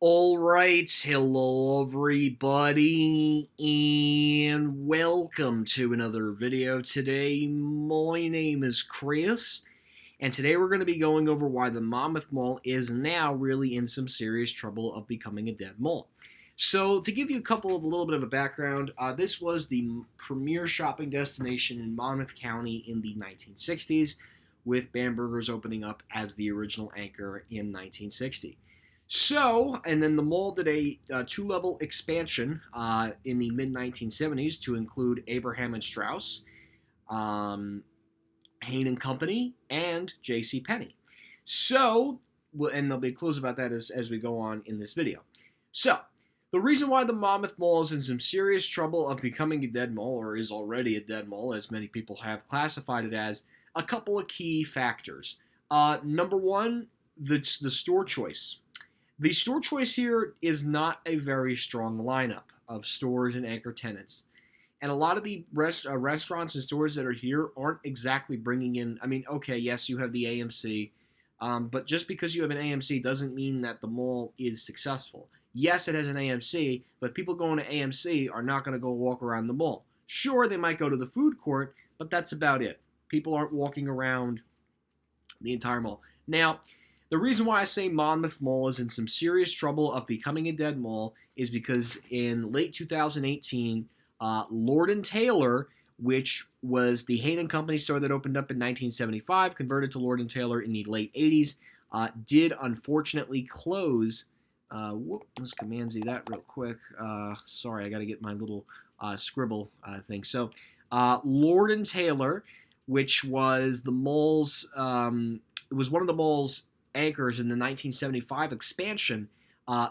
Alright, hello everybody, and welcome to another video today. My name is Chris, and today we're going to be going over why the Monmouth Mall is now really in some serious trouble of becoming a dead mall. So, to give you a little bit of a background, this was the premier shopping destination in Monmouth County in the 1960s, with Bamberger's opening up as the original anchor in 1960. So, and then the mall did a two-level expansion in the mid 1970s to include Abraham and Straus, um, Hain and Company, and J.C. Penney. So, and there'll be clues about that as we go on in this video. So, the reason why the Monmouth Mall is in some serious trouble of becoming a dead mall, or is already a dead mall, as many people have classified it as, a couple of key factors. Number one, the store choice. The store choice here is not a very strong lineup of stores and anchor tenants. And a lot of the restaurants and stores that are here aren't exactly bringing in. I mean, okay, yes, you have the AMC, but just because you have an AMC doesn't mean that the mall is successful. Yes, it has an AMC, but people going to AMC are not going to go walk around the mall. Sure, they might go to the food court, but that's about it. People aren't walking around the entire mall. Now, the reason why I say Monmouth Mall is in some serious trouble of becoming a dead mall is because in late 2018, Lord & Taylor, which was the Hain and Company store that opened up in 1975, converted to Lord & Taylor in the late 80s, did unfortunately close. Let's Command Z that real quick. Sorry, I got to get my little scribble thing. So, Lord & Taylor, which was the mall's, it was one of the mall's anchors in the 1975 expansion,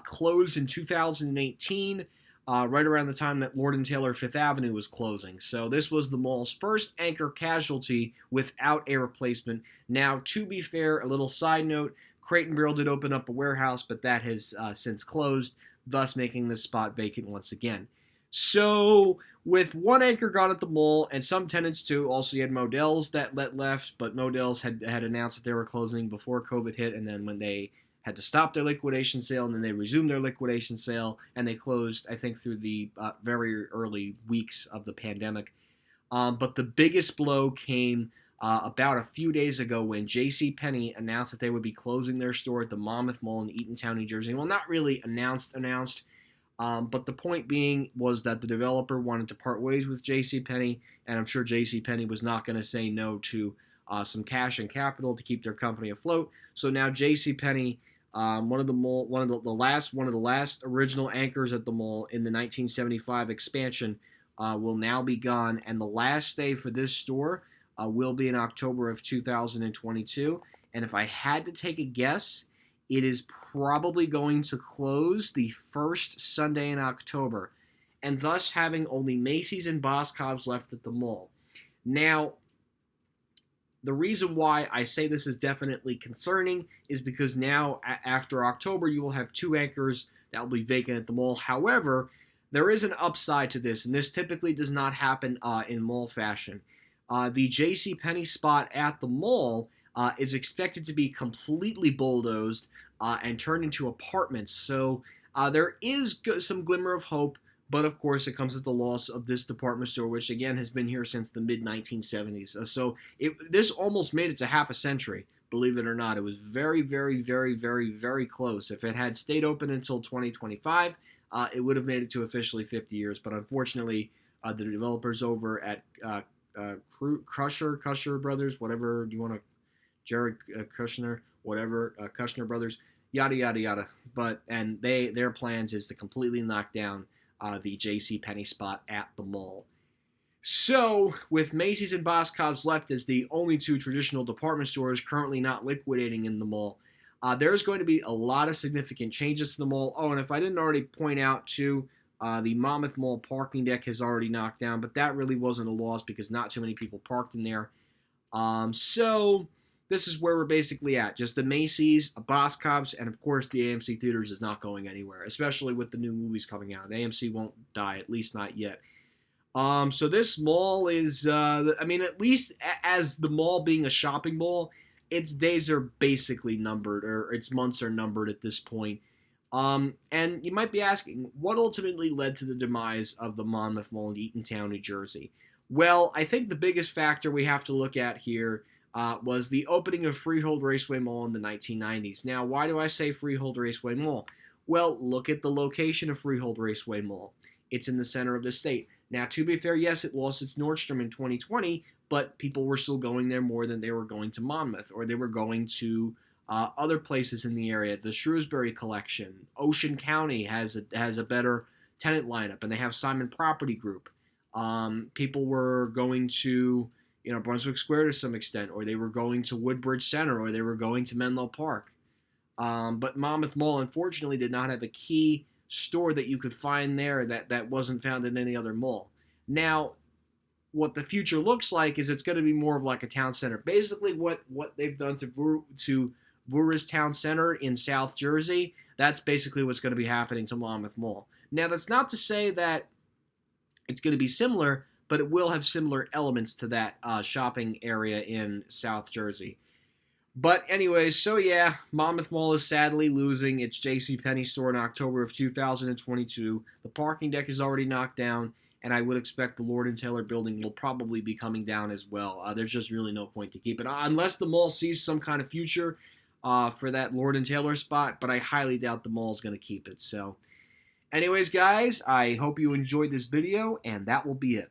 closed in 2018, right around the time that Lord & Taylor Fifth Avenue was closing. So this was the mall's first anchor casualty without a replacement. Now, to be fair, a little side note, Crate & Barrel did open up a warehouse, but that has since closed, thus making this spot vacant once again. So, with one anchor gone at the mall, and some tenants too, also you had Modell's that left, but Modell's had announced that they were closing before COVID hit, and then when they had to stop their liquidation sale, and then they resumed their liquidation sale, and they closed, I think, through the very early weeks of the pandemic. But the biggest blow came about a few days ago when J.C. Penney announced that they would be closing their store at the Monmouth Mall in Eatontown, New Jersey. Well, not really announced. But the point being was that the developer wanted to part ways with J.C. Penney, and I'm sure J.C. Penney was not going to say no to some cash and capital to keep their company afloat. So now J.C. Penney, one of the last original anchors at the mall in the 1975 expansion, will now be gone, and the last day for this store will be in October of 2022. And if I had to take a guess, it is probably going to close the first Sunday in October, and thus having only Macy's and Boscov's left at the mall. Now, the reason why I say this is definitely concerning is because now, after October, you will have two anchors that will be vacant at the mall. However, there is an upside to this, and this typically does not happen in mall fashion. The J.C. Penney spot at the mall is expected to be completely bulldozed and turned into apartments. So there is some glimmer of hope, but of course it comes at the loss of this department store, which again has been here since the mid-1970s. So this almost made it to half a century, believe it or not. It was very, very, very, very, very close. If it had stayed open until 2025, it would have made it to officially 50 years. But unfortunately, the developers over at Kushner Brothers, whatever you want to, Jared Kushner, whatever, Kushner Brothers, yada yada yada. And their plans is to completely knock down the J.C. Penney spot at the mall. So, with Macy's and Boscov's left as the only two traditional department stores currently not liquidating in the mall, there's going to be a lot of significant changes to the mall. Oh, and if I didn't already point out too, the Monmouth Mall parking deck has already knocked down, but that really wasn't a loss because not too many people parked in there. So this is where we're basically at. Just the Macy's, Boscov's, and of course the AMC Theaters is not going anywhere, especially with the new movies coming out. The AMC won't die, at least not yet. So this mall is, at least as the mall being a shopping mall, its days are basically numbered, or its months are numbered at this point. And you might be asking, what ultimately led to the demise of the Monmouth Mall in Eatontown, New Jersey? Well, I think the biggest factor we have to look at here was the opening of Freehold Raceway Mall in the 1990s. Now, why do I say Freehold Raceway Mall? Well, look at the location of Freehold Raceway Mall. It's in the center of the state. Now, to be fair, yes, it lost its Nordstrom in 2020, but people were still going there more than they were going to Monmouth, or they were going to other places in the area. The Shrewsbury Collection, Ocean County has a better tenant lineup, and they have Simon Property Group. People were going to Brunswick Square to some extent, or they were going to Woodbridge Center, or they were going to Menlo Park. But Monmouth Mall, unfortunately, did not have a key store that you could find there that wasn't found in any other mall. Now, what the future looks like is it's going to be more of like a town center. Basically, what they've done to Vura's Town Center in South Jersey, that's basically what's going to be happening to Monmouth Mall. Now, that's not to say that it's going to be similar, but it will have similar elements to that shopping area in South Jersey. But anyways, so yeah, Monmouth Mall is sadly losing its JCPenney store in October of 2022. The parking deck is already knocked down, and I would expect the Lord & Taylor building will probably be coming down as well. There's just really no point to keep it, unless the mall sees some kind of future for that Lord & Taylor spot, but I highly doubt the mall is going to keep it. So anyways, guys, I hope you enjoyed this video, and that will be it.